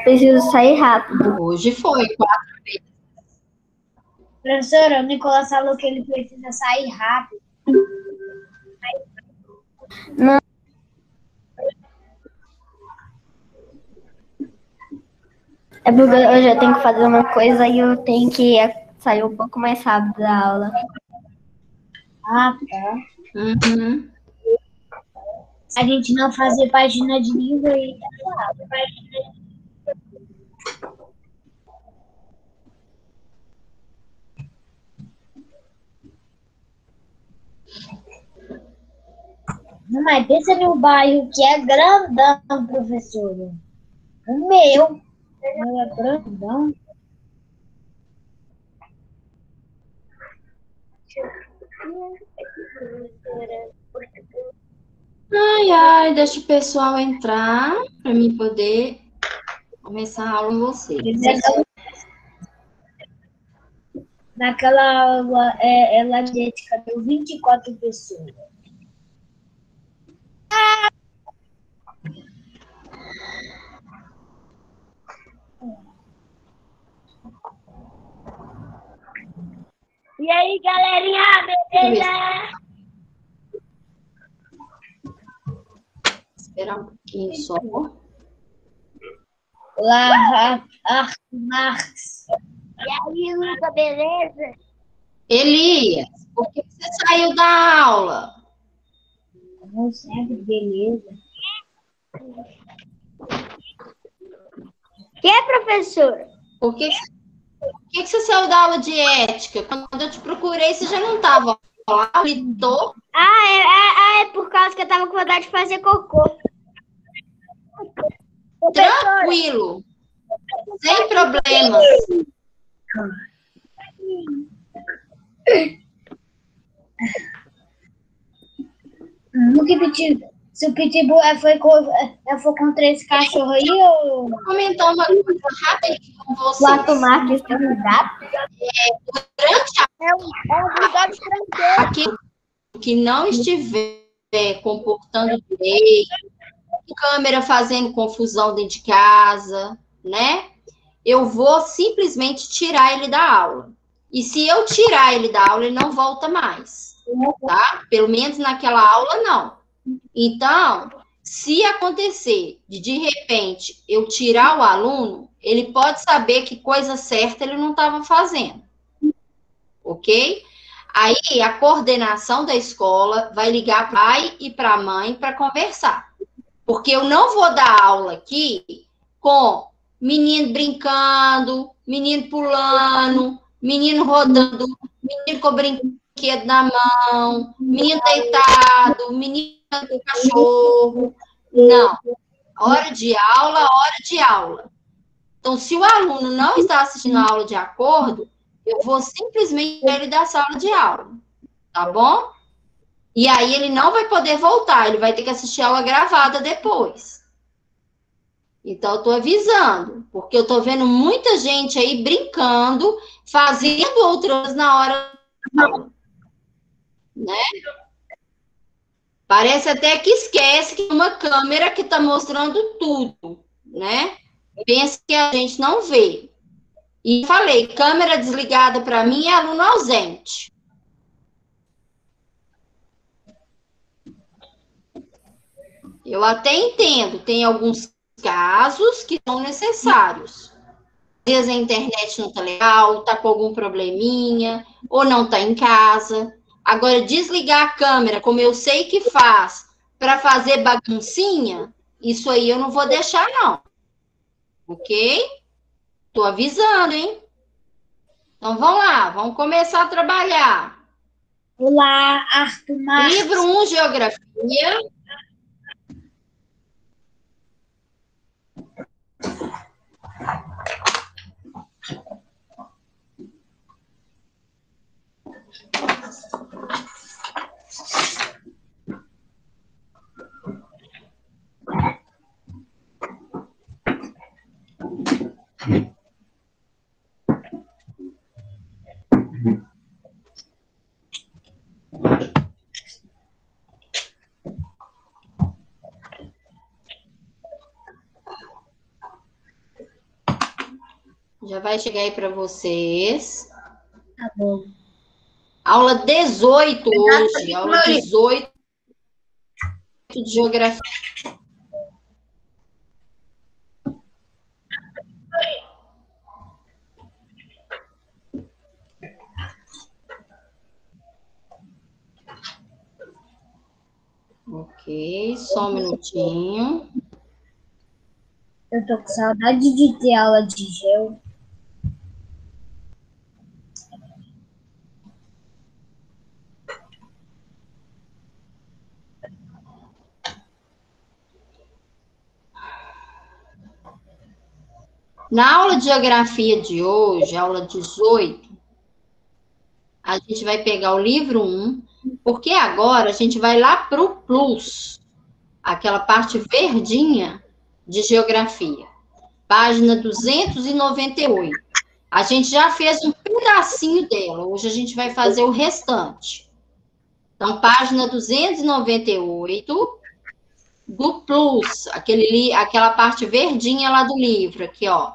Preciso sair rápido. Hoje foi 4 vezes. Professora, o Nicolas falou que ele precisa sair rápido. Não. É porque hoje eu tenho que fazer uma coisa e eu tenho que sair um pouco mais rápido da aula. Ah, tá. Uhum. A gente não fazer página de livro e não, mas pensa no bairro que é grandão, professora. O meu é grandão. Ai, deixa o pessoal entrar para mim poder começar a aula com vocês. Naquela aula, ela de ética deu 24 pessoas. E aí, galerinha, beleza? Esperar um pouquinho só. Olá, Marx. E aí, Luca, beleza? Elias, por que você saiu da aula? Como sempre, beleza. Que é, professor? Por que você saiu da aula de ética? Quando eu te procurei, você já não estava lá, gritou. É por causa que eu tava com vontade de fazer cocô. Tranquilo, sem problemas. Se o Pitbull foi contra esse cachorro aí, ou... Vou comentar uma coisa rapidinho com O vocês. Arthur Marques tem um gato? Durante bulldog francês. aquele que não estiver comportando direito, câmera fazendo confusão dentro de casa, né? Eu vou simplesmente tirar ele da aula. E se eu tirar ele da aula, ele não volta mais, tá? Pelo menos naquela aula, não. Então, se acontecer de repente, eu tirar o aluno, ele pode saber que coisa certa ele não estava fazendo, ok? Aí, a coordenação da escola vai ligar para o pai e para a mãe para conversar. Porque eu não vou dar aula aqui com menino brincando, menino pulando, menino rodando, menino com brinquedo na mão, menino deitado, menino com cachorro. Não. Hora de aula, hora de aula. Então, se o aluno não está assistindo a aula de acordo, eu vou simplesmente tirar ele da sala de aula. Tá bom? E aí ele não vai poder voltar, ele vai ter que assistir a aula gravada depois. Então, eu estou avisando, porque eu estou vendo muita gente aí brincando, fazendo outras na hora da aula. Né? Parece até que esquece que uma câmera que está mostrando tudo, né? Pensa que a gente não vê. E falei, câmera desligada para mim é aluno ausente. Eu até entendo, tem alguns casos que são necessários. Às vezes a internet não está legal, está com algum probleminha, ou não está em casa. Agora, desligar a câmera, como eu sei que faz, para fazer baguncinha, isso aí eu não vou deixar, não. Ok? Estou avisando, hein? Então, vamos lá, vamos começar a trabalhar. Olá, Arthur Marx. Livro 1, Geografia. Já vai chegar aí para vocês. Tá bom. Aula 18 hoje, aula 18 de geografia. Ok, só um minutinho. Eu tô com saudade de ter aula de geo. Na aula de geografia de hoje, aula 18, a gente vai pegar o livro 1, porque agora a gente vai lá para o Plus, aquela parte verdinha de geografia, página 298. A gente já fez um pedacinho dela, hoje a gente vai fazer o restante. Então, página 298 do Plus, aquela parte verdinha lá do livro, aqui, ó.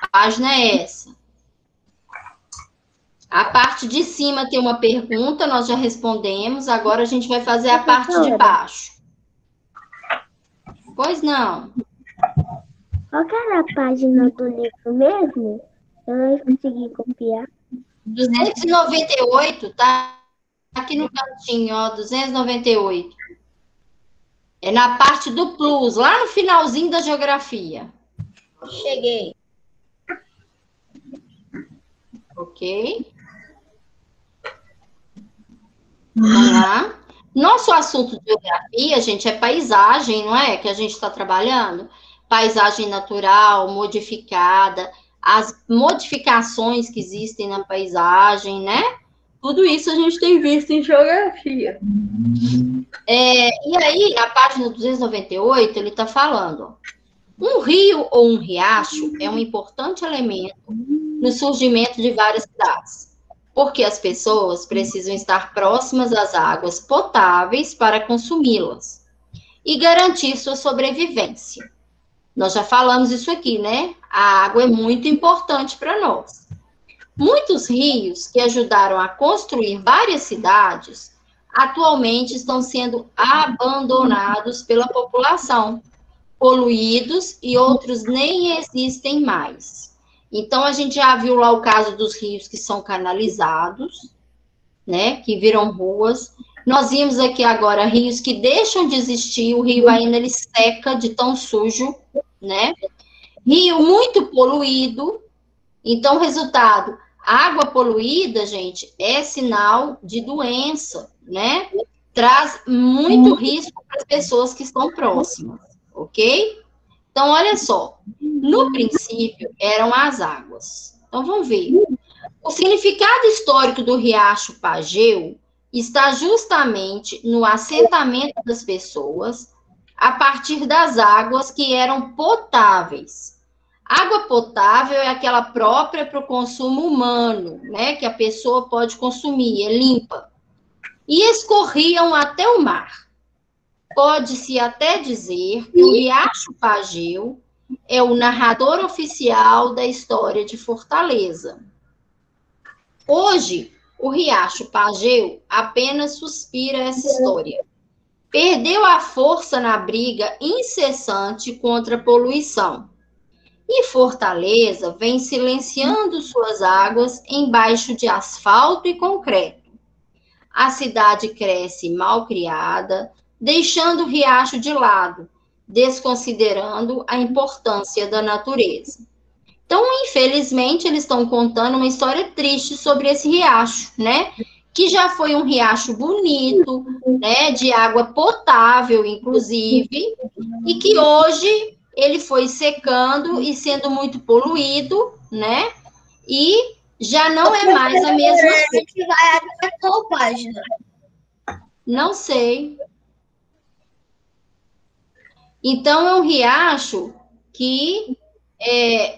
A página é essa. A parte de cima tem uma pergunta, nós já respondemos, agora a gente vai fazer a parte de baixo. Pois não. Qual que era a página do livro mesmo? Eu não consegui copiar. 298, tá aqui no cantinho, ó, 298. É na parte do Plus, lá no finalzinho da geografia. Cheguei. Ok? Vamos lá. Nosso assunto de geografia, gente, é paisagem, não é? Que a gente está trabalhando. Paisagem natural, modificada, as modificações que existem na paisagem, né? Tudo isso a gente tem visto em geografia. E aí, na página 298, ele está falando: um rio ou um riacho é um importante elemento no surgimento de várias cidades, porque as pessoas precisam estar próximas às águas potáveis para consumi-las e garantir sua sobrevivência. Nós já falamos isso aqui, né? A água é muito importante para nós. Muitos rios que ajudaram a construir várias cidades atualmente estão sendo abandonados pela população, poluídos e outros nem existem mais. Então, a gente já viu lá o caso dos rios que são canalizados, né, que viram ruas. Nós vimos aqui agora rios que deixam de existir, o rio ainda ele seca de tão sujo, né? Rio muito poluído. Então, resultado, água poluída, gente, é sinal de doença, né? Traz muito risco para as pessoas que estão próximas, ok? Então, olha só, no princípio eram as águas. Então, vamos ver. O significado histórico do riacho Pageu está justamente no assentamento das pessoas a partir das águas que eram potáveis. Água potável é aquela própria para o consumo humano, né? Que a pessoa pode consumir, é limpa. E escorriam até o mar. Pode-se até dizer que o riacho Pageu é o narrador oficial da história de Fortaleza. Hoje, o riacho Pageu apenas suspira essa história. Perdeu a força na briga incessante contra a poluição. E Fortaleza vem silenciando suas águas embaixo de asfalto e concreto. A cidade cresce mal criada, deixando o riacho de lado, desconsiderando a importância da natureza. Então, infelizmente, eles estão contando uma história triste sobre esse riacho, né? Que já foi um riacho bonito, né? De água potável, inclusive, e que hoje ele foi secando e sendo muito poluído, né? E já não é mais a mesma coisa. A gente vai até qual página? Não sei. Então, é um riacho que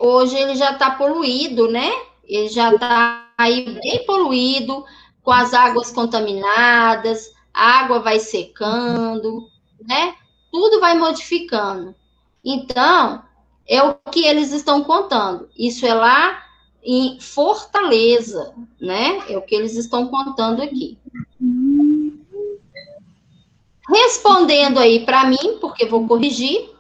hoje ele já está poluído, né? Ele já está aí bem poluído, com as águas contaminadas, a água vai secando, né? Tudo vai modificando. Então, É o que eles estão contando. Isso é lá em Fortaleza, né? É o que eles estão contando aqui. Respondendo aí para mim, porque vou corrigir,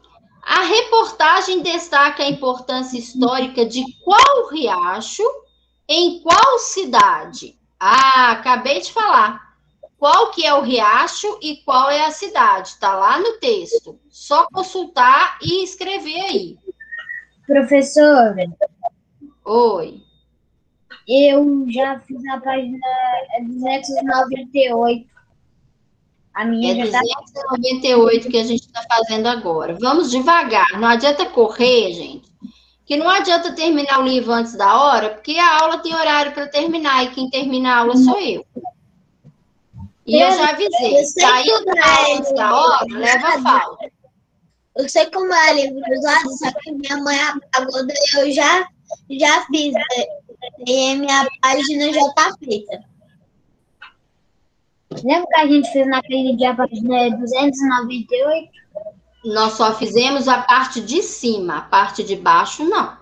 a reportagem destaca a importância histórica de qual riacho em qual cidade? Ah, acabei de falar. Qual que é o riacho e qual é a cidade? Está lá no texto. Só consultar e escrever aí. Professora, Oi. eu já fiz a página 298. A minha É já tá. 298 que a gente está fazendo agora. Vamos devagar. Não adianta correr, gente. Que não adianta terminar o livro antes da hora, porque a aula tem horário para terminar e quem termina a aula sou eu. E eu já avisei. Sair antes da hora, leva falta. Eu sei como é livro usado, só que minha mãe apagou, daí eu já fiz. E a minha página já tá feita. Lembra que a gente fez naquele dia a página 298? Nós só fizemos a parte de cima, a parte de baixo não.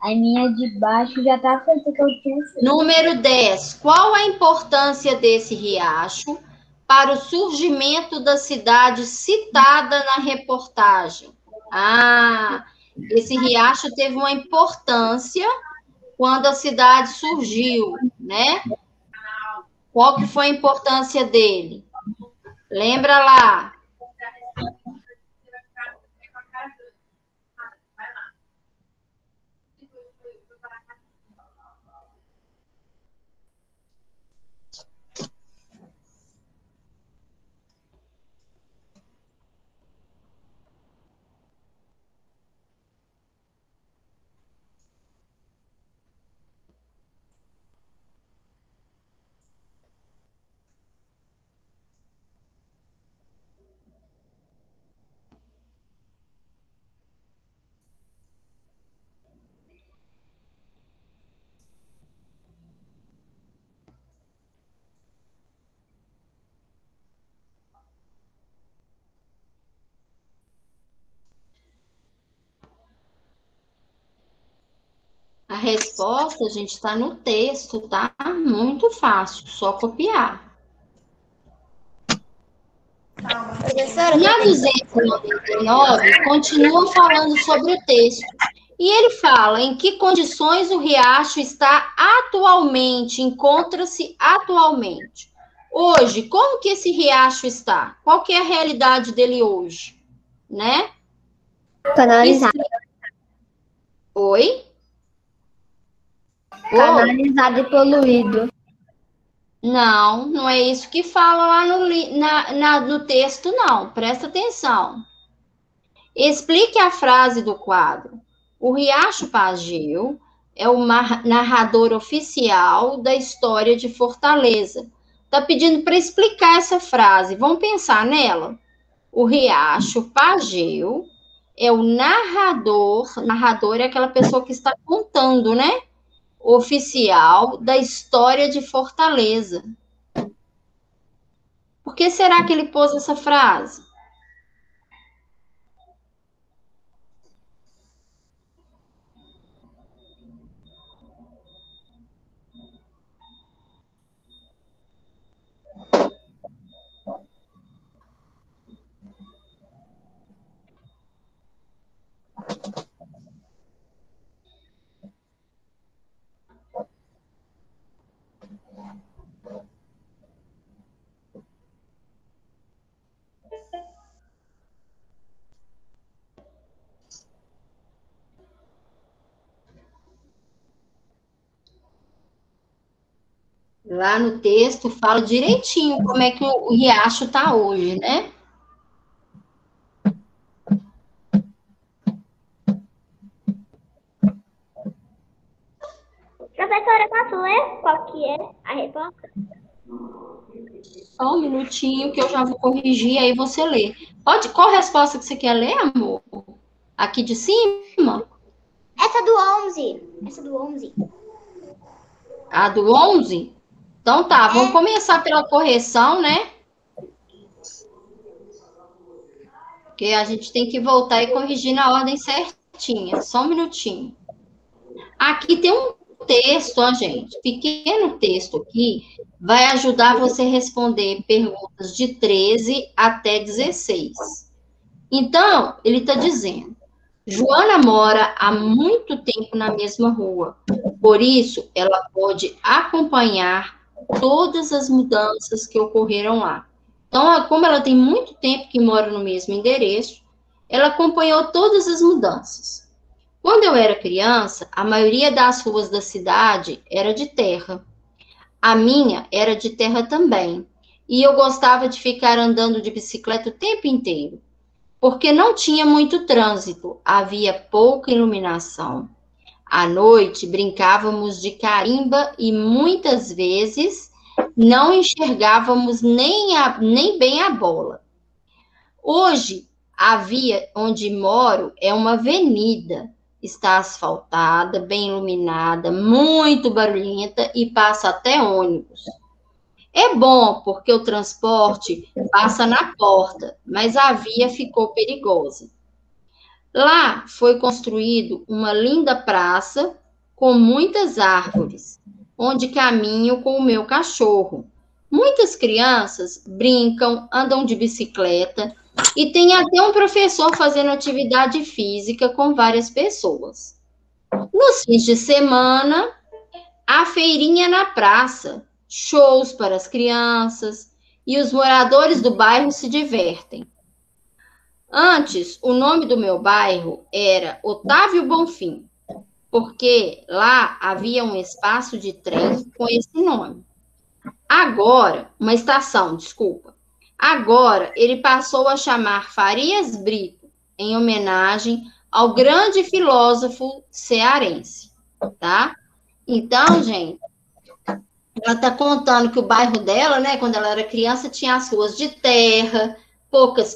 A minha de baixo já tá feita que eu tinha feito. Número 10. Qual a importância desse riacho para o surgimento da cidade citada na reportagem? Ah, esse riacho teve uma importância quando a cidade surgiu, né? Qual que foi a importância dele? Lembra lá? A resposta, gente, está no texto, tá? Muito fácil, só copiar. Na 299, continua falando sobre o texto. E ele fala em que condições o riacho está atualmente, encontra-se atualmente. Hoje, como que esse riacho está? Qual que é a realidade dele hoje? Né? Canalizado. Oi? Oi? Canalizado e poluído. Não, não é isso que fala lá no texto, não. Presta atenção. Explique a frase do quadro. O Riacho Pageu é o narrador oficial da história de Fortaleza. Está pedindo para explicar essa frase. Vamos pensar nela? O Riacho Pageu é o narrador. Narrador é aquela pessoa que está contando, né? Oficial da história de Fortaleza. Por que será que ele pôs essa frase? Lá no texto fala direitinho como é que o riacho está hoje, né? Professora, posso ler qual que é a resposta? Só um minutinho que eu já vou corrigir, aí você lê. Qual resposta que você quer ler, amor? Aqui de cima? Essa do 11. Essa do 11. A do 11? Então tá, vamos começar pela correção, né? Porque a gente tem que voltar e corrigir na ordem certinha. Só um minutinho. Aqui tem um texto, ó, gente. Pequeno texto aqui. Vai ajudar você a responder perguntas de 13 até 16. Então, ele está dizendo: Joana mora há muito tempo na mesma rua. Por isso, ela pode acompanhar todas as mudanças que ocorreram lá. Então, como ela tem muito tempo que mora no mesmo endereço, ela acompanhou todas as mudanças. Quando eu era criança, a maioria das ruas da cidade era de terra. A minha era de terra também. E eu gostava de ficar andando de bicicleta o tempo inteiro, porque não tinha muito trânsito, havia pouca iluminação. À noite, brincávamos de carimba e muitas vezes não enxergávamos nem bem a bola. Hoje, a via onde moro é uma avenida. Está asfaltada, bem iluminada, muito barulhenta e passa até ônibus. É bom porque o transporte passa na porta, mas a via ficou perigosa. Lá foi construído uma linda praça com muitas árvores, onde caminho com o meu cachorro. Muitas crianças brincam, andam de bicicleta e tem até um professor fazendo atividade física com várias pessoas. Nos fins de semana, há feirinha na praça, shows para as crianças e os moradores do bairro se divertem. Antes, o nome do meu bairro era Otávio Bonfim, porque lá havia um espaço de trem com esse nome. Agora, uma estação, desculpa. Agora, ele passou a chamar Farias Brito, em homenagem ao grande filósofo cearense, tá? Então, gente, ela está contando que o bairro dela, né, quando ela era criança, tinha as ruas de terra, poucas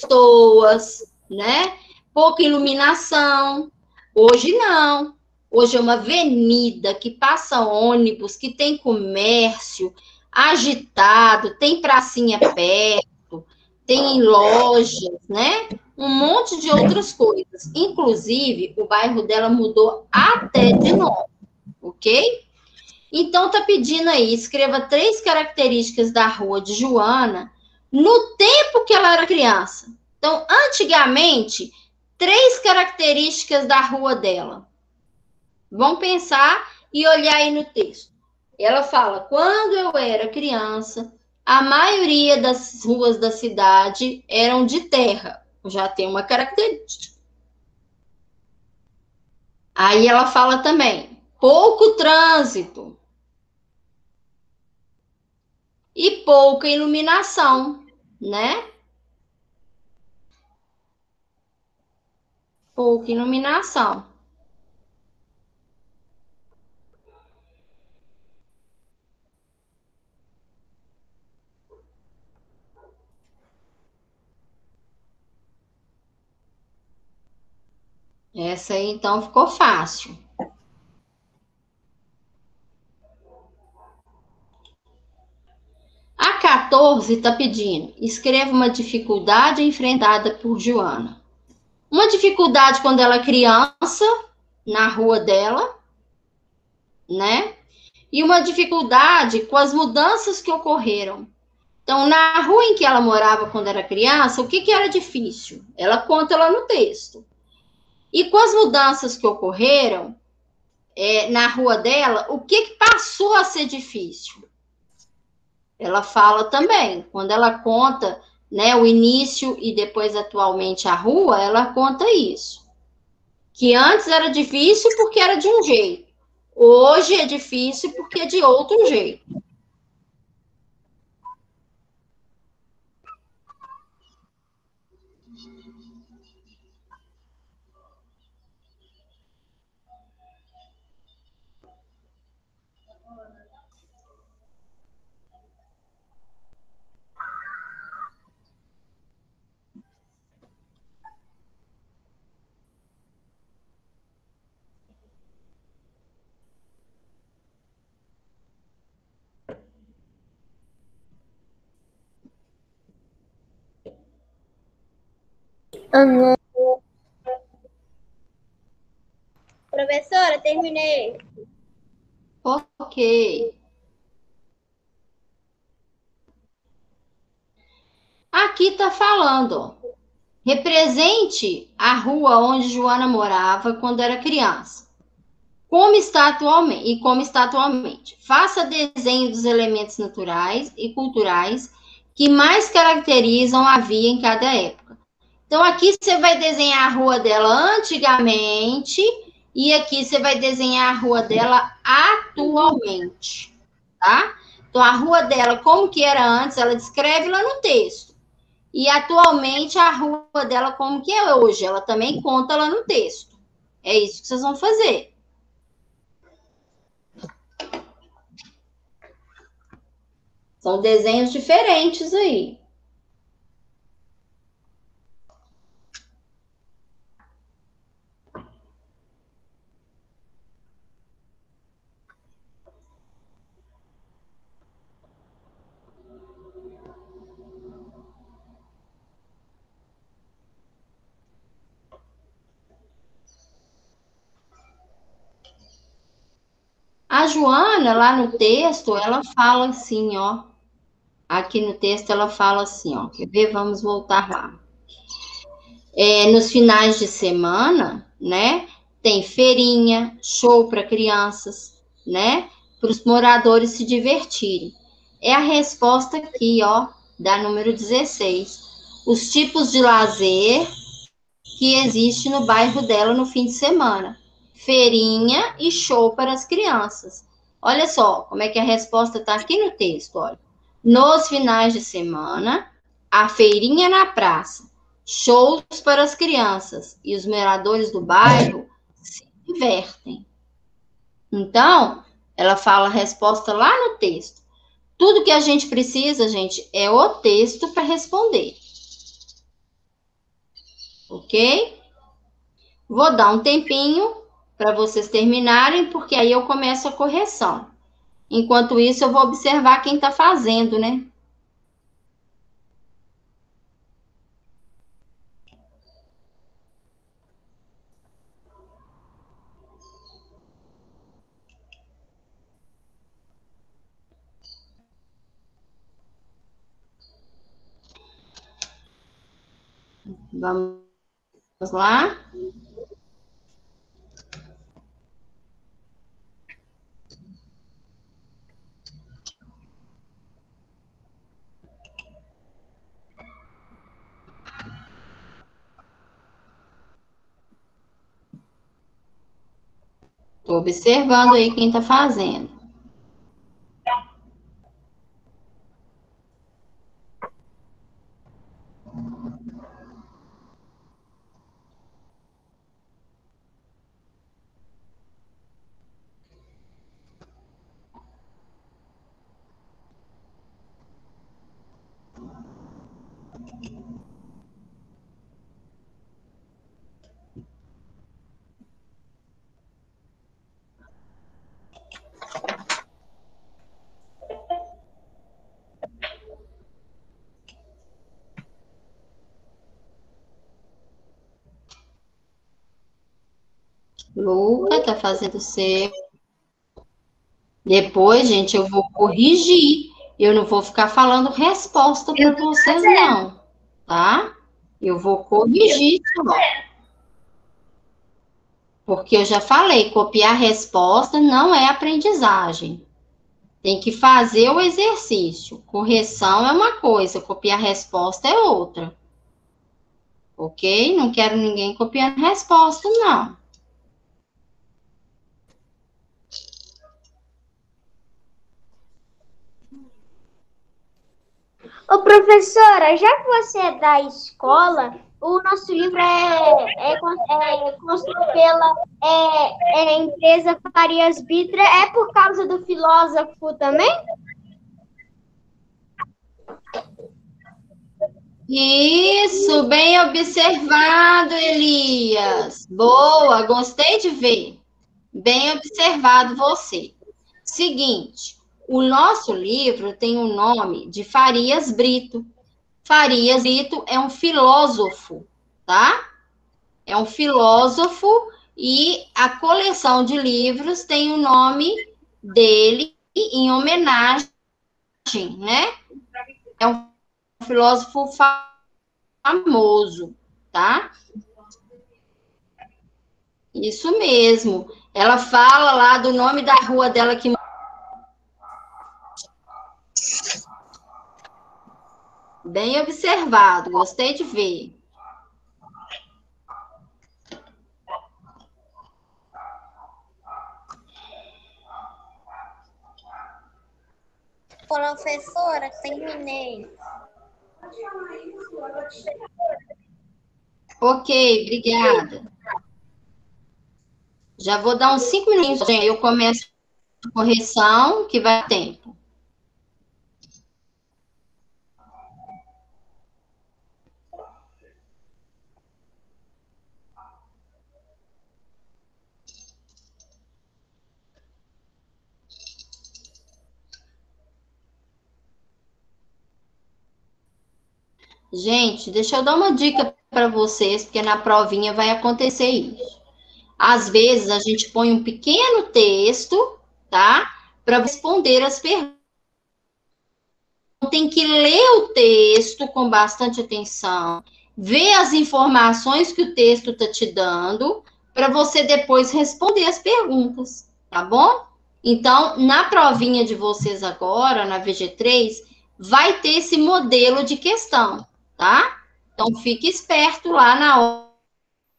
pessoas, né? Pouca iluminação. Hoje não. Hoje é uma avenida que passa ônibus, que tem comércio agitado, tem pracinha perto, tem lojas, né? Um monte de outras coisas. Inclusive, o bairro dela mudou até de nome, ok? Então, tá pedindo aí, escreva 3 características da rua de Joana no tempo que ela era criança. Então, antigamente, 3 características da rua dela. Vamos pensar e olhar aí no texto. Ela fala: quando eu era criança, a maioria das ruas da cidade eram de terra. Já tem uma característica. Aí ela fala também: pouco trânsito e pouca iluminação, né? Pouca iluminação. Essa aí, então, ficou fácil. A 14 está pedindo: escreva uma dificuldade enfrentada por Joana. Uma dificuldade quando ela é criança, na rua dela, né? E uma dificuldade com as mudanças que ocorreram. Então, na rua em que ela morava quando era criança, o que era difícil? Ela conta lá no texto. E com as mudanças que ocorreram na rua dela, o que passou a ser difícil? Ela fala também, quando ela conta, né, o início e depois atualmente a rua, ela conta isso. Que antes era difícil porque era de um jeito. Hoje é difícil porque é de outro jeito. Professora, terminei. Ok. Aqui está falando, ó. Represente a rua onde Joana morava quando era criança. Como está atualmente. Faça desenho dos elementos naturais e culturais que mais caracterizam a via em cada época. Então, aqui você vai desenhar a rua dela antigamente e aqui você vai desenhar a rua dela atualmente, tá? Então, a rua dela, como que era antes, ela descreve lá no texto. E atualmente a rua dela, como que é hoje, ela também conta lá no texto. É isso que vocês vão fazer. São desenhos diferentes aí. A Joana, lá no texto, ela fala assim, ó. Aqui no texto ela fala assim, ó. Quer ver? Vamos voltar lá. Nos finais de semana, né? Tem feirinha, show para crianças, né? Para os moradores se divertirem. É a resposta aqui, ó, da número 16. Os tipos de lazer que existe no bairro dela no fim de semana. Feirinha e show para as crianças. Olha só como é que a resposta está aqui no texto, olha. Nos finais de semana, a feirinha na praça, shows para as crianças e os moradores do bairro se divertem. Então, ela fala a resposta lá no texto. Tudo que a gente precisa, gente, é o texto para responder. Ok? Vou dar um tempinho para vocês terminarem, porque aí eu começo a correção. Enquanto isso, eu vou observar quem está fazendo, né? Vamos lá. Estou observando aí quem está fazendo. Luca está fazendo o seu. Depois, gente, eu vou corrigir. Eu não vou ficar falando resposta para vocês, não. Tá? Eu vou corrigir só. Porque eu já falei, copiar resposta não é aprendizagem. Tem que fazer o exercício. Correção é uma coisa, copiar resposta é outra. Ok? Não quero ninguém copiando resposta, não. Ô, professora, já que você é da escola, o nosso livro é construído pela empresa Farias Bitra. É por causa do filósofo também? Isso, bem observado, Elias. Boa, gostei de ver. Bem observado você. Seguinte, o nosso livro tem o nome de Farias Brito. Farias Brito é um filósofo, tá? É um filósofo e a coleção de livros tem o nome dele em homenagem, né? É um filósofo famoso, tá? Isso mesmo. Ela fala lá do nome da rua dela que bem observado, gostei de ver. Professora, terminei. Ok, obrigada. Já vou dar uns 5 minutos, gente. Eu começo a correção, que vai tempo. Gente, deixa eu dar uma dica para vocês, porque na provinha vai acontecer isso. Às vezes a gente põe um pequeno texto, tá? Para responder as perguntas. Tem que ler o texto com bastante atenção, ver as informações que o texto está te dando, para você depois responder as perguntas, tá bom? Então, na provinha de vocês agora, na VG3, vai ter esse modelo de questão, tá? Então, fique esperto lá na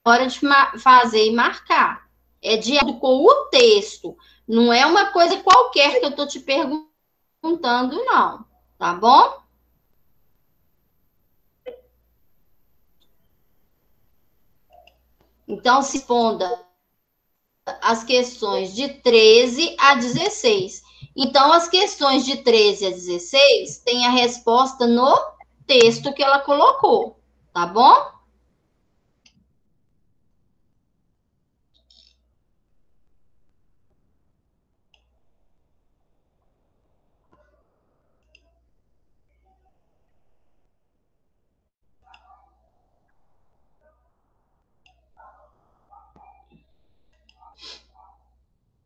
hora de fazer e marcar. É de acordo com o texto, não é uma coisa qualquer que eu estou te perguntando, não, tá bom? Então, se responda as questões de 13 a 16. Então, as questões de 13 a 16 têm a resposta no texto que ela colocou, tá bom?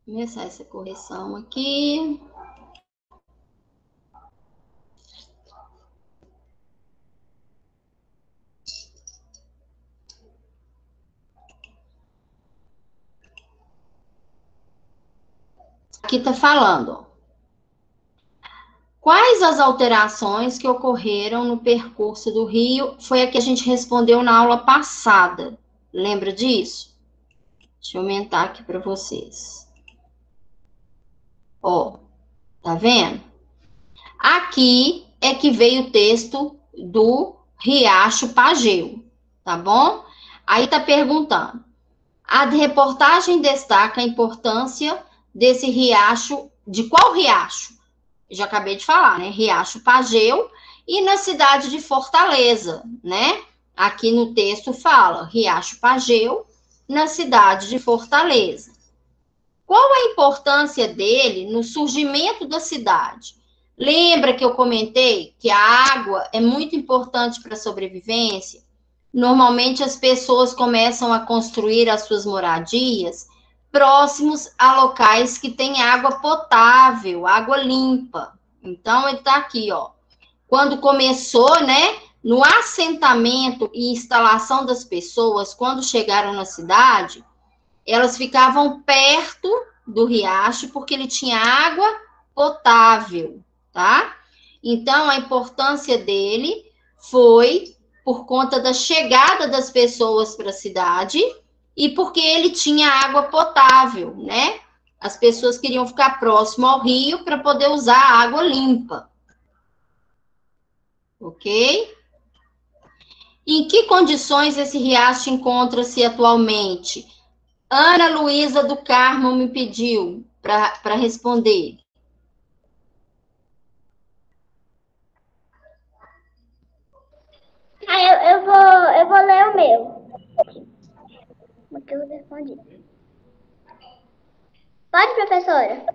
Vou começar essa correção aqui. Aqui está falando. Quais as alterações que ocorreram no percurso do rio? Foi a que a gente respondeu na aula passada. Lembra disso? Deixa eu aumentar aqui para vocês. Ó, tá vendo? Aqui é que veio o texto do Riacho Pageu, tá bom? Aí tá perguntando. A reportagem destaca a importância desse riacho, de qual riacho? Eu já acabei de falar, né? Riacho Pageu e na cidade de Fortaleza, né? Aqui no texto fala Riacho Pageu na cidade de Fortaleza. Qual a importância dele no surgimento da cidade? Lembra que eu comentei que a água é muito importante para a sobrevivência? Normalmente as pessoas começam a construir as suas moradias próximos a locais que têm água potável, água limpa. Então, ele está aqui, ó. Quando começou, né, no assentamento e instalação das pessoas, quando chegaram na cidade, elas ficavam perto do riacho porque ele tinha água potável, tá? Então, a importância dele foi por conta da chegada das pessoas para a cidade e porque ele tinha água potável, né? As pessoas queriam ficar próximo ao rio para poder usar a água limpa. Ok? Em que condições esse riacho encontra-se atualmente? Ana Luísa do Carmo me pediu para responder. Eu vou ler o meu. Porque eu respondi. Pode, professora?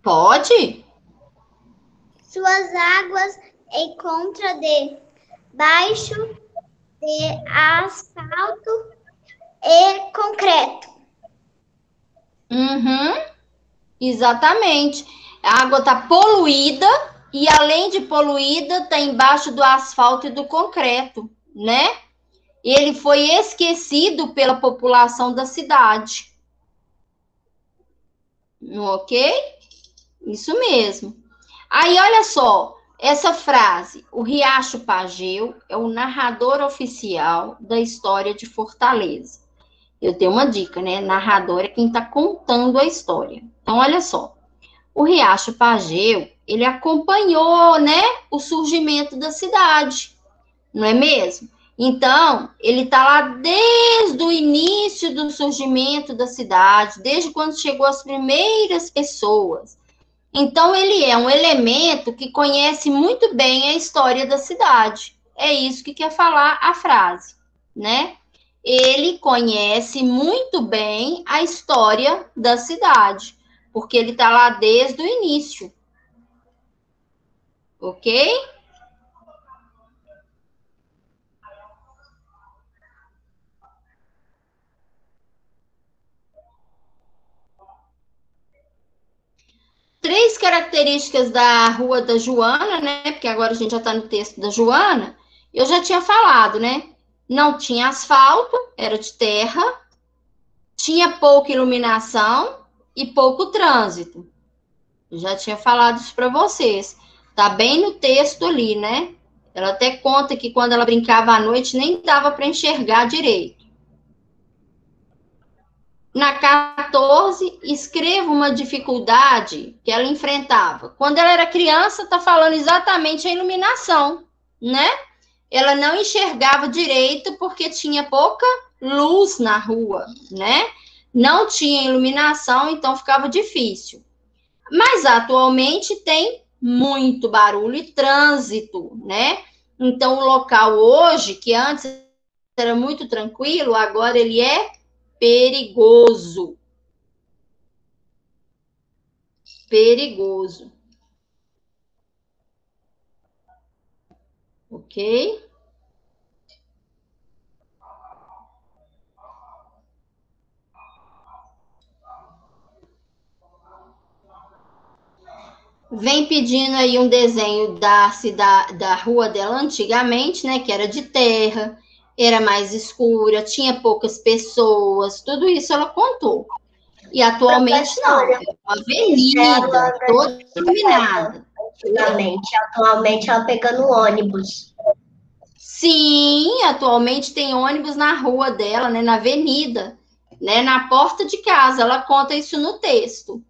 Pode? Suas águas encontra de baixo ter asfalto e concreto. Exatamente. A água está poluída e, além de poluída, está embaixo do asfalto e do concreto, né? Ele foi esquecido pela população da cidade. Ok? Isso mesmo. Aí, olha só, essa frase, o Riacho Pageu é o narrador oficial da história de Fortaleza. Eu tenho uma dica, né? Narrador é quem está contando a história. Então, olha só. O Riacho Pageu, ele acompanhou, né, o surgimento da cidade, não é mesmo? Então, ele está lá desde o início do surgimento da cidade, desde quando chegou as primeiras pessoas. Então, ele é um elemento que conhece muito bem a história da cidade. É isso que quer falar a frase, né? Ele conhece muito bem a história da cidade, porque ele está lá desde o início. Ok? Três características da Rua da Joana, né? Porque agora a gente já está no texto da Joana. Eu já tinha falado, né? Não tinha asfalto, era de terra, tinha pouca iluminação e pouco trânsito. Eu já tinha falado isso para vocês. Tá bem no texto ali, né? Ela até conta que quando ela brincava à noite nem dava para enxergar direito. Na 14, escreva uma dificuldade que ela enfrentava. Quando ela era criança, está falando exatamente a iluminação, né? Ela não enxergava direito porque tinha pouca luz na rua, né? Não tinha iluminação, então ficava difícil. Mas atualmente tem muito barulho e trânsito, né? Então o local hoje, que antes era muito tranquilo, agora ele é perigoso. Perigoso. Ok? Vem pedindo aí um desenho da cidade, da rua dela antigamente, né? Que era de terra, era mais escura, tinha poucas pessoas, tudo isso ela contou. E atualmente não, é uma avenida toda iluminada. Antigamente, atualmente ela pegando ônibus. Sim, atualmente tem ônibus na rua dela, né? Na avenida, né? Na porta de casa. Ela conta isso no texto,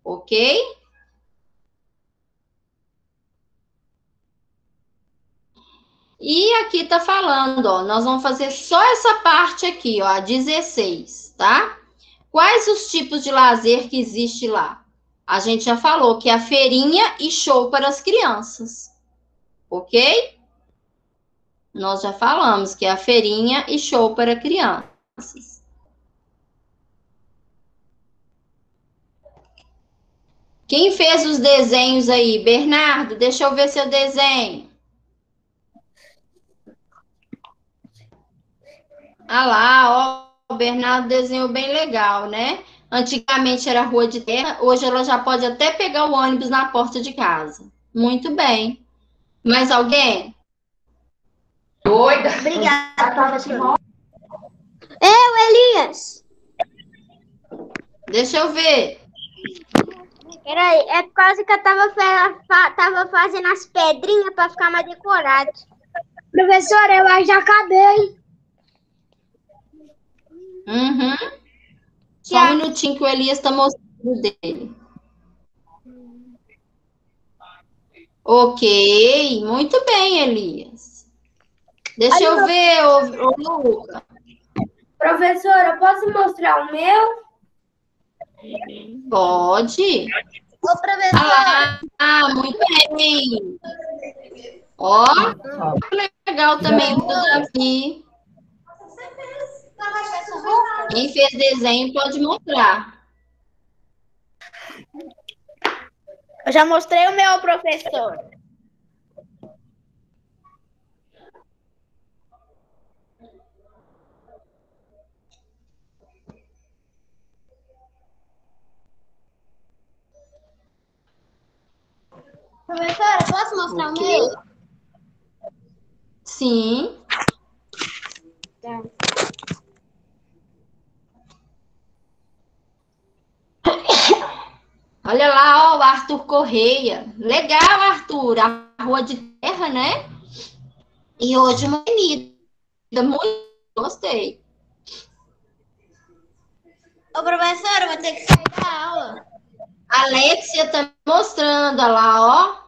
ok? E aqui tá falando, ó, nós vamos fazer só essa parte aqui, ó, a 16, tá? Quais os tipos de lazer que existe lá? A gente já falou que é a feirinha e show para as crianças, ok? Nós já falamos que é a feirinha e show para crianças. Quem fez os desenhos aí? Bernardo, deixa eu ver seu desenho. Ah lá, ó, o Bernardo desenhou bem legal, né? Antigamente era rua de terra, hoje ela já pode até pegar o ônibus na porta de casa. Muito bem. Mais alguém? Doida. Obrigada, professor. Elias. Deixa eu ver. Peraí, é por causa que eu tava fazendo as pedrinhas para ficar mais decorado. Professora, eu já acabei. Uhum. Só um minutinho que o Elias está mostrando dele. Ok, muito bem, Elias. Deixa eu ver, ô Luca. Professora, posso mostrar o meu? Pode. Ô, professora. Muito bem. Ó, legal também o do Davi. Quem fez desenho pode mostrar. Eu já mostrei o meu, professor. mostrar Ok. o meu? Sim. Tá. Olha lá, ó, o Arthur Correia. Legal, Arthur. A rua de terra, né? E hoje uma avenida. Muito gostei. Ô, professora, eu vou ter que sair da aula. A Alexia tá mostrando, olha lá, ó.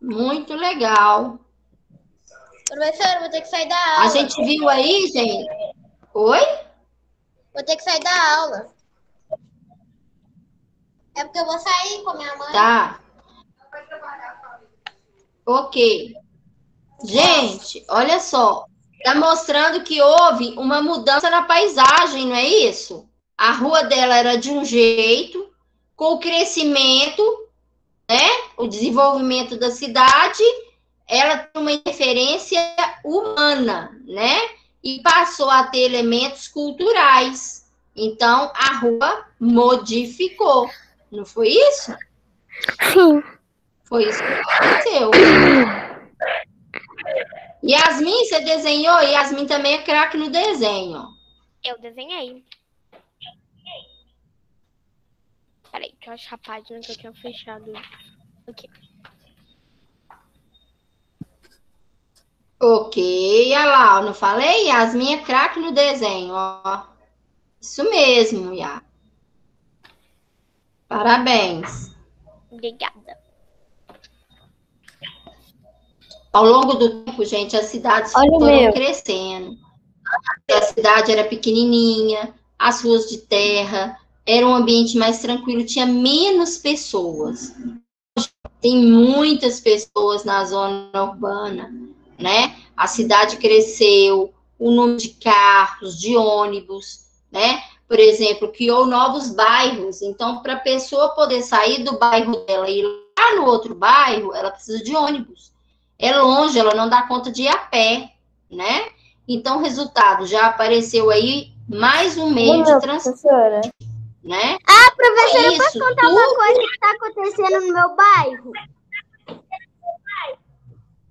Muito legal. Professora, eu vou ter que sair da A aula. gente viu aí, gente. Oi? Vou ter que sair da aula. É porque eu vou sair com a minha mãe. Tá. Ok. Gente, olha só. Tá mostrando que houve uma mudança na paisagem, não é isso? A rua dela era de um jeito, com o crescimento, né? O desenvolvimento da cidade, ela tem uma interferência humana, né? E passou a ter elementos culturais. Então, a rua modificou. Não foi isso? Sim. Foi isso que aconteceu. Yasmin, você desenhou? Yasmin também é craque no desenho. Eu desenhei. Peraí, deixa eu achar a página que eu tinha fechado. Aqui. Ok, olha lá, eu não falei? Yasmin é craque no desenho, ó. Isso mesmo, Yas. Parabéns. Obrigada. Ao longo do tempo, gente, as cidades Olha o foram meu. crescendo. A cidade era pequenininha, as ruas de terra, era um ambiente mais tranquilo, tinha menos pessoas. Tem muitas pessoas na zona urbana, né? A cidade cresceu, o número de carros, de ônibus, né? Por exemplo, criou novos bairros. Então, para a pessoa poder sair do bairro dela e ir lá no outro bairro, ela precisa de ônibus. É longe, ela não dá conta de ir a pé, né? Então, resultado, já apareceu aí mais um meio de transporte, Professora. né? Professora, eu Isso, posso contar uma coisa que tá acontecendo no meu bairro?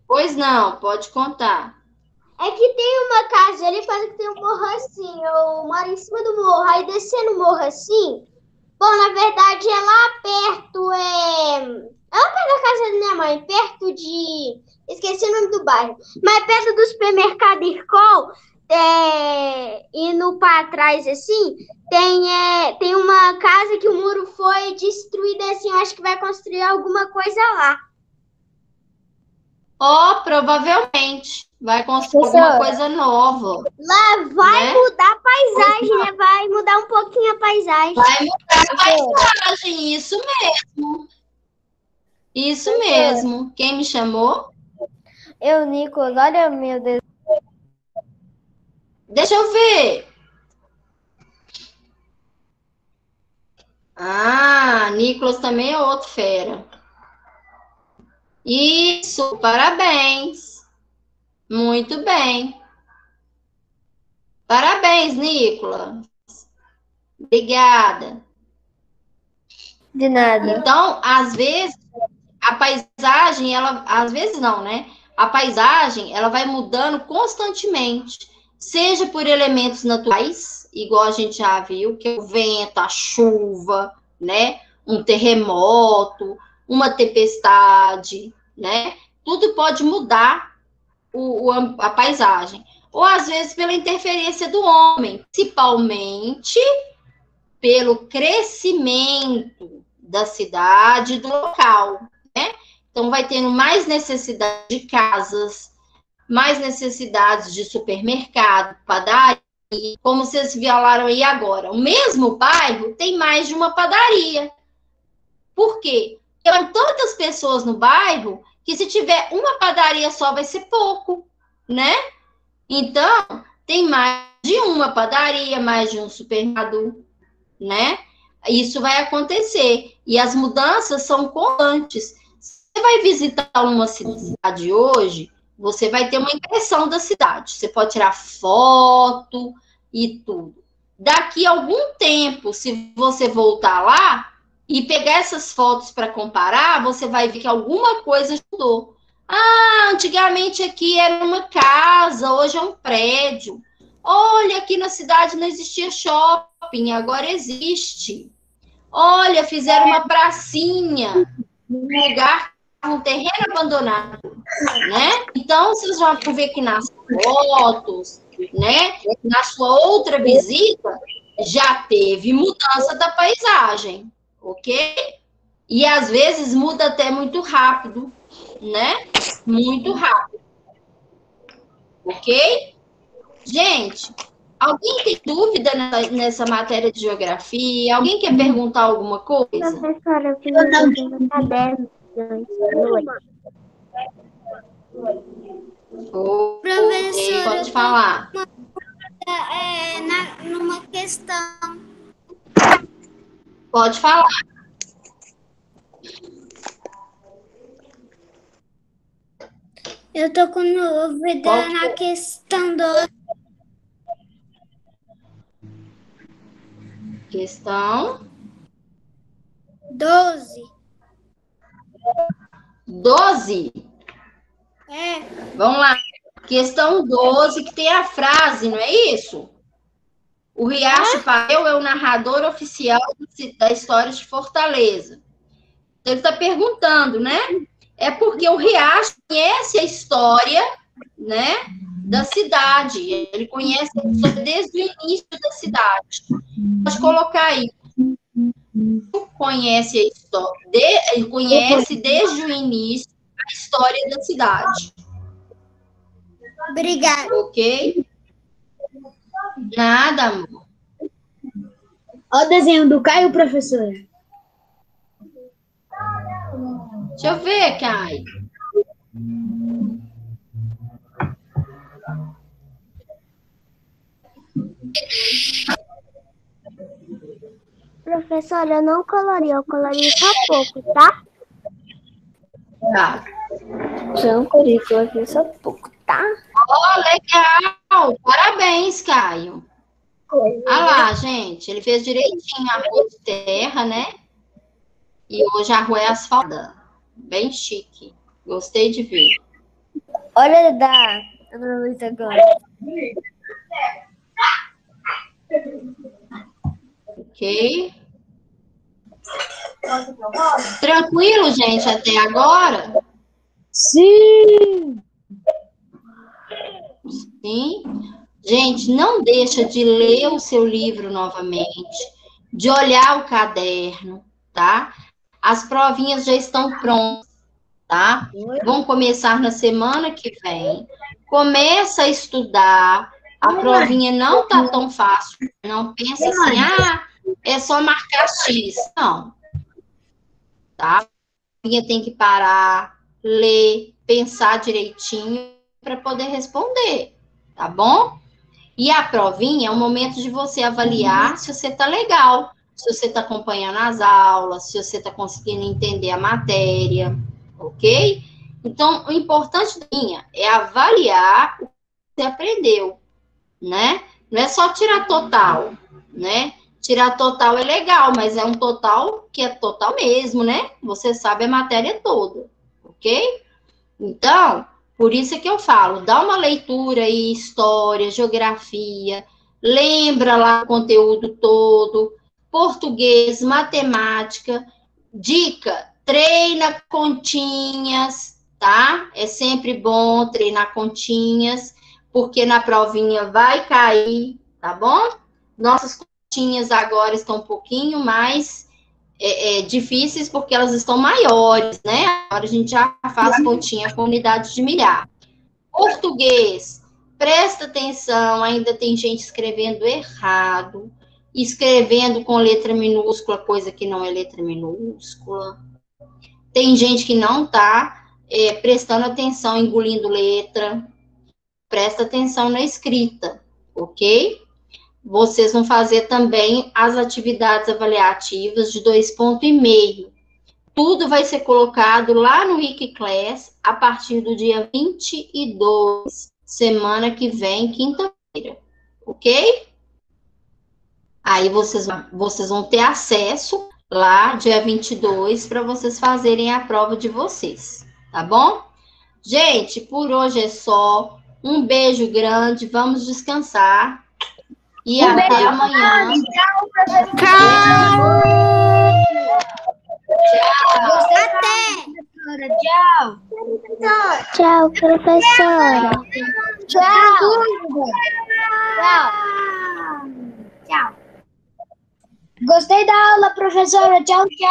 Pois não, pode contar. É que tem uma casa ali, parece que tem um morro assim. Eu moro em cima do morro. Aí descendo o morro assim. Bom, na verdade é lá perto. É lá perto da casa da minha mãe. Perto de. Esqueci o nome do bairro. Mas perto do supermercado Ircol. Indo para trás assim. Tem uma casa que o muro foi destruído assim. Eu acho que vai construir alguma coisa lá. Ó, provavelmente vai construir alguma coisa nova. Lá vai né? mudar a paisagem, né? Vai mudar um pouquinho a paisagem. Vai mudar a paisagem, isso mesmo. Isso mesmo. Quem me chamou? Eu, Nicolas, olha meu Deus. Deixa eu ver. Ah, Nicolas também é outro fera. Isso, parabéns. Muito bem. Parabéns, Nicolas. Obrigada. De nada. Então, às vezes, a paisagem, ela, às vezes não, né? A paisagem, ela vai mudando constantemente, seja por elementos naturais, igual a gente já viu, que é o vento, a chuva, né? Um terremoto, uma tempestade, né? Tudo pode mudar a paisagem. Ou, às vezes, pela interferência do homem, principalmente pelo crescimento da cidade e do local, né? Então, vai tendo mais necessidade de casas, mais necessidades de supermercado, padaria, como vocês falaram aí agora. O mesmo bairro tem mais de uma padaria. Por quê? Porque tem tantas pessoas no bairro que se tiver uma padaria só vai ser pouco, né? Então, tem mais de uma padaria, mais de um supermercado, né? Isso vai acontecer. E as mudanças são constantes. Você vai visitar uma cidade hoje, você vai ter uma impressão da cidade. Você pode tirar foto e tudo. Daqui a algum tempo, se você voltar lá, e pegar essas fotos para comparar, você vai ver que alguma coisa mudou. Ah, antigamente aqui era uma casa, hoje é um prédio. Olha, aqui na cidade não existia shopping, agora existe. Olha, fizeram uma pracinha num lugar, um terreno abandonado, né? Então, vocês vão ver que nas fotos, né? Na sua outra visita, já teve mudança da paisagem, ok? E às vezes muda até muito rápido, né? Muito rápido. Ok? Gente, alguém tem dúvida nessa matéria de geografia? Alguém quer perguntar alguma coisa? Professora, eu fiz um caderno. Professora, Pode falar. Numa questão. Pode falar. Eu tô com dúvida Qual na questão do. Questão 12. 12. É. Vamos lá. Questão 12, que tem a frase, não é isso? O Riacho Paiol é o narrador oficial da história de Fortaleza. Então, ele está perguntando, né? É porque o Riacho conhece a história, né, da cidade. Ele conhece a história desde o início da cidade. Pode colocar aí. Conhece a história, ele conhece desde o início a história da cidade. Obrigada. Ok? Nada, amor. Olha o desenho do Caio, professora. Deixa eu ver, Caio. Professora, eu não colori, eu colori só pouco, tá? Tá. João Currículo aqui só pouco, tá? Oh, legal! Parabéns, Caio. Olha lá, gente. Ele fez direitinho a rua de terra, né? E hoje a rua é asfaltada. Bem chique. Gostei de ver. Olha da Ana Luísa agora. Ok? Tranquilo, gente, até agora? Sim. Sim. Gente, não deixa de ler o seu livro novamente, de olhar o caderno, tá? As provinhas já estão prontas, tá? Vão começar na semana que vem. Começa a estudar. A provinha não tá tão fácil. Não pensa assim, é só marcar X. Não. Tá? A provinha tem que parar, ler, pensar direitinho para poder responder, tá bom? E a provinha é um momento de você avaliar se você está legal, se você está acompanhando as aulas, se você está conseguindo entender a matéria, ok? Então, o importante é avaliar o que você aprendeu, né? Não é só tirar total, né? Tirar total é legal, mas é um total que é total mesmo, né? Você sabe a matéria toda, ok? Então, por isso é que eu falo, dá uma leitura aí, história, geografia, lembra lá o conteúdo todo, português, matemática, dica, treina continhas, tá? É sempre bom treinar continhas, porque na provinha vai cair, tá bom? Nossas continhas agora estão um pouquinho mais difíceis porque elas estão maiores, né? Agora a gente já faz continha com unidade de milhar. Português, presta atenção, ainda tem gente escrevendo errado, escrevendo com letra minúscula, coisa que não é letra minúscula. Tem gente que não está prestando atenção, engolindo letra. Presta atenção na escrita, ok? Vocês vão fazer também as atividades avaliativas de 2,5 pontos. Tudo vai ser colocado lá no Wikiclass a partir do dia 22, semana que vem, quinta-feira, ok? Aí vocês vão ter acesso lá, dia 22, para vocês fazerem a prova de vocês, tá bom? Gente, por hoje é só. Um beijo grande, vamos descansar. E até amanhã. Tchau, professora. Gostei da aula, professora. Tchau, tchau.